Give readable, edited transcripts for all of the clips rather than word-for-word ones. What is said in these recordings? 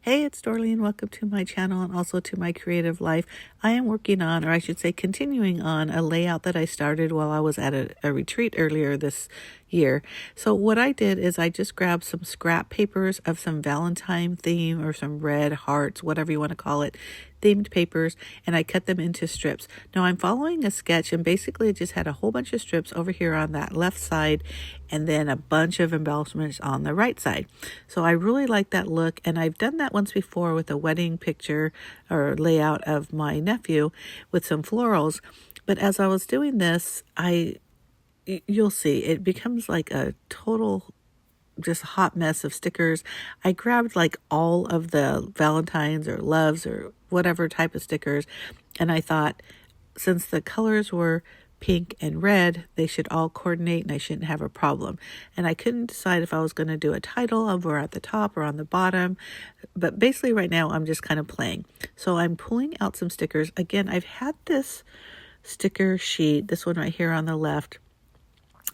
Hey, it's Dorleen. Welcome to my channel and also to my creative life. I am working on, or I should say continuing on, a layout that I started while I was at a retreat earlier this year. So what I did is I just grabbed some scrap papers of some Valentine theme or some red hearts, whatever you want to call it, themed papers, and I cut them into strips. Now I'm following a sketch, and basically it just had a whole bunch of strips over here on that left side and then a bunch of embellishments on the right side. So I really like that look, and I've done that once before with a wedding picture or layout of my nephew with some florals. But as I was doing this, you'll see it becomes like a total just hot mess of stickers. I grabbed like all of the Valentines or loves or whatever type of stickers, and I thought since the colors were pink and red, they should all coordinate and I shouldn't have a problem. And I couldn't decide if I was going to do a title of or at the top or on the bottom. But basically right now I'm just kind of playing. So I'm pulling out some stickers. Again, I've had this sticker sheet, this one right here on the left,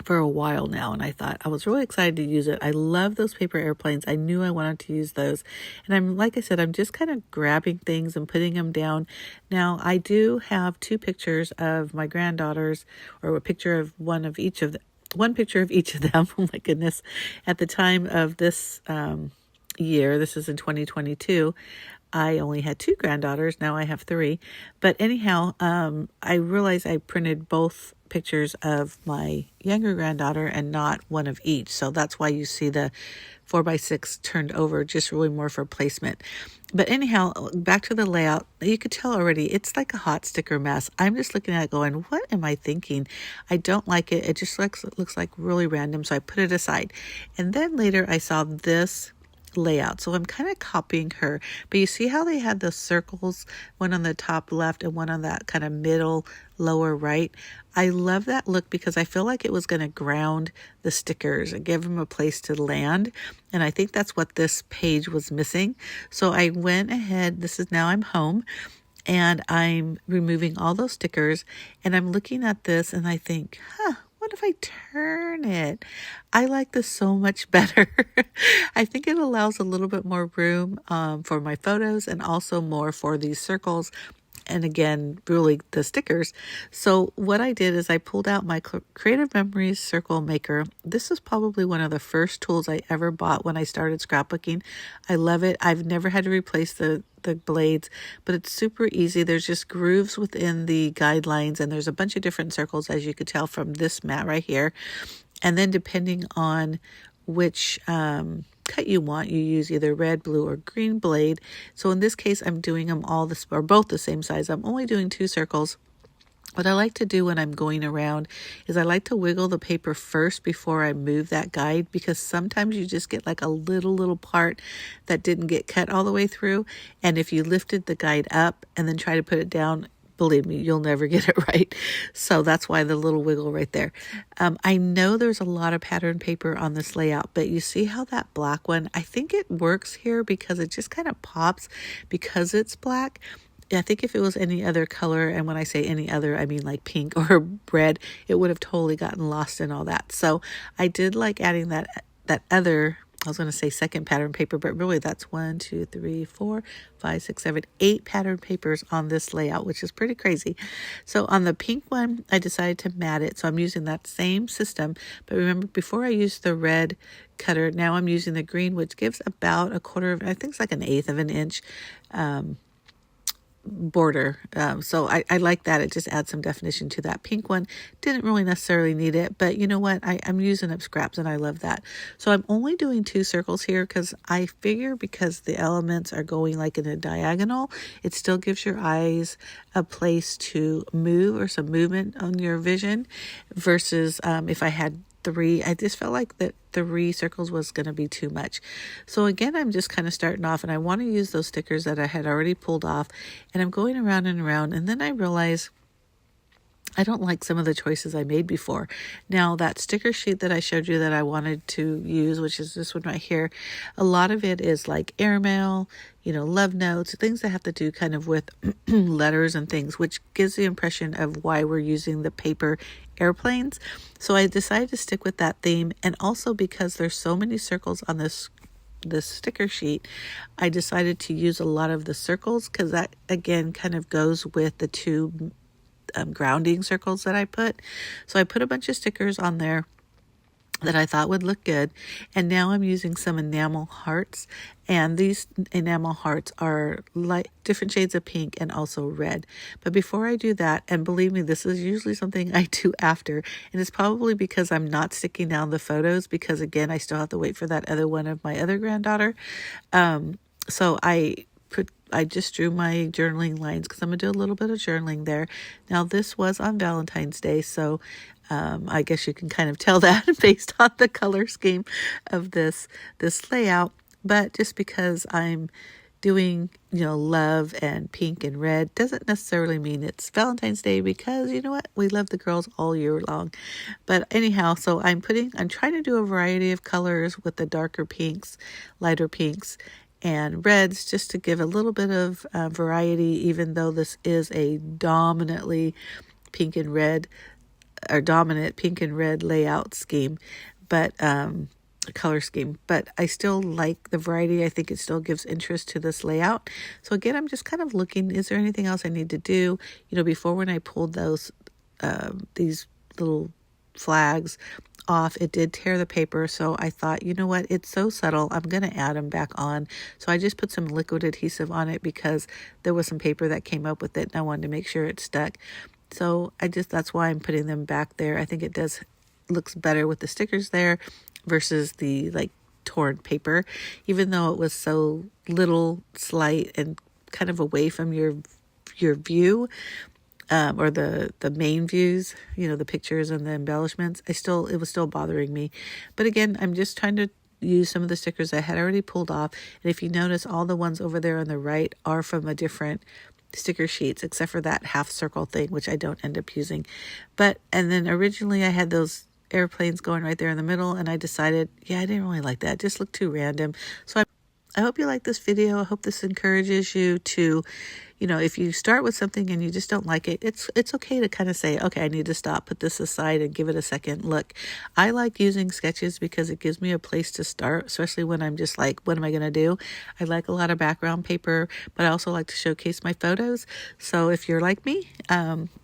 for a while now, and I thought I was really excited to use it. I love those paper airplanes. I knew I wanted to use those, and like I said, I'm just kind of grabbing things and putting them down. Now I do have two pictures of my granddaughters, or a picture of one picture of each of them. Oh my goodness. At the time of this year, this is in 2022, I only had two granddaughters. Now I have three. But anyhow, I realized I printed both pictures of my younger granddaughter and not one of each. So that's why you see the 4x6 turned over, just really more for placement. But anyhow, back to the layout, you could tell already it's like a hot sticker mess. I'm just looking at it going, what am I thinking? I don't like it. It just looks like really random. So I put it aside. And then later I saw this layout, so I'm kind of copying her. But you see how they had the circles, one on the top left and one on that kind of middle lower right? I love that look because I feel like it was going to ground the stickers and give them a place to land, and I think that's what this page was missing. So I went ahead, now I'm home, and I'm removing all those stickers, and I'm looking at this and I think, what if I turn it? I like this so much better. I think it allows a little bit more room for my photos and also more for these circles. And again, really the stickers. So what I did is I pulled out my Creative Memories Circle Maker. This is probably one of the first tools I ever bought when I started scrapbooking. I love it. I've never had to replace the blades, but it's super easy. There's just grooves within the guidelines, and there's a bunch of different circles, as you could tell from this mat right here. And then depending on which cut you want, you use either red, blue, or green blade. So in this case, I'm doing them all both the same size. I'm only doing 2 circles. What I like to do when I'm going around is I like to wiggle the paper first before I move that guide, because sometimes you just get like a little part that didn't get cut all the way through. And if you lifted the guide up and then try to put it down, believe me, you'll never get it right. So that's why the little wiggle right there. I know there's a lot of pattern paper on this layout, but you see how that black one, I think it works here because it just kind of pops because it's black. I think if it was any other color, and when I say any other, I mean like pink or red, it would have totally gotten lost in all that. So I did like adding that other, I was going to say second pattern paper, but really that's 1, 2, 3, 4, 5, 6, 7, 8 pattern papers on this layout, which is pretty crazy. So on the pink one, I decided to mat it. So I'm using that same system. But remember, before I used the red cutter, now I'm using the green, which gives about I think it's like 1/8 of an inch border. So I like that. It just adds some definition to that. Pink one didn't really necessarily need it, but you know what? I'm using up scraps and I love that. So I'm only doing 2 circles here because I figure because the elements are going like in a diagonal, it still gives your eyes a place to move or some movement on your vision versus if I had 3, I just felt like that 3 circles was going to be too much. So again, I'm just kind of starting off, and I want to use those stickers that I had already pulled off, and I'm going around and around, and then I realize I don't like some of the choices I made before. Now that sticker sheet that I showed you that I wanted to use, which is this one right here, a lot of it is like airmail, love notes, things that have to do kind of with letters and things, which gives the impression of why we're using the paper airplanes. So I decided to stick with that theme, and also because there's so many circles on this this sticker sheet, I decided to use a lot of the circles because that again kind of goes with the two grounding circles that I put. So I put a bunch of stickers on there that I thought would look good. And now I'm using some enamel hearts, and these enamel hearts are like different shades of pink and also red. But before I do that, and believe me, this is usually something I do after, and it's probably because I'm not sticking down the photos, because again, I still have to wait for that other one of my other granddaughter. So I just drew my journaling lines because I'm going to do a little bit of journaling there. Now, this was on Valentine's Day, so I guess you can kind of tell that based on the color scheme of this layout. But just because I'm doing, love and pink and red doesn't necessarily mean it's Valentine's Day, because you know what? We love the girls all year long. But anyhow, so I'm trying to do a variety of colors with the darker pinks, lighter pinks, and reds, just to give a little bit of variety, even though this is a dominant pink and red layout scheme, but color scheme. But I still like the variety. I think it still gives interest to this layout. So again, I'm just kind of looking, is there anything else I need to do? Before, when I pulled these little flags off, it did tear the paper. So I thought, you know what, it's so subtle, I'm going to add them back on. So I just put some liquid adhesive on it because there was some paper that came up with it, and I wanted to make sure it stuck. So that's why I'm putting them back there. I think it looks better with the stickers there versus the torn paper, even though it was so little, slight, and kind of away from your view. Or the main views, the pictures and the embellishments, it was still bothering me. But again, I'm just trying to use some of the stickers I had already pulled off. And if you notice, all the ones over there on the right are from a different sticker sheets, except for that half circle thing, which I don't end up using. And then originally I had those airplanes going right there in the middle, and I decided, I didn't really like that. It just looked too random. So I hope you like this video. I hope this encourages you to, if you start with something and you just don't like it, it's okay to kind of say, okay, I need to stop, put this aside, and give it a second look. I like using sketches because it gives me a place to start, especially when I'm just like, what am I going to do? I like a lot of background paper, but I also like to showcase my photos. So if you're like me,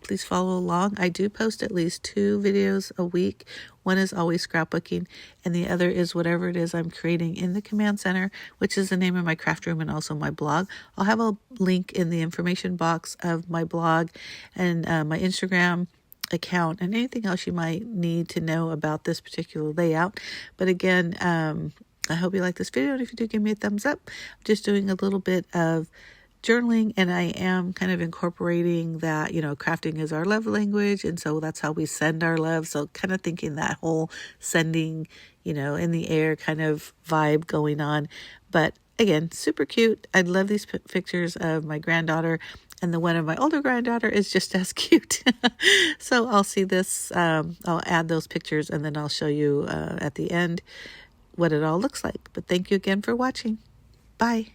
please follow along. I do post at least 2 videos a week. One is always scrapbooking, and the other is whatever it is I'm creating in the Command Center, which is the name of my craft room and also my blog. I'll have a link in the information box of my blog and my Instagram account and anything else you might need to know about this particular layout. But again, I hope you like this video, and if you do, give me a thumbs up. I'm just doing a little bit of journaling, and I am kind of incorporating that, crafting is our love language, and so that's how we send our love. So kind of thinking that whole sending, in the air kind of vibe going on. But again, super cute. I love these pictures of my granddaughter, and the one of my older granddaughter is just as cute. So I'll see this, I'll add those pictures, and then I'll show you at the end what it all looks like. But thank you again for watching. Bye.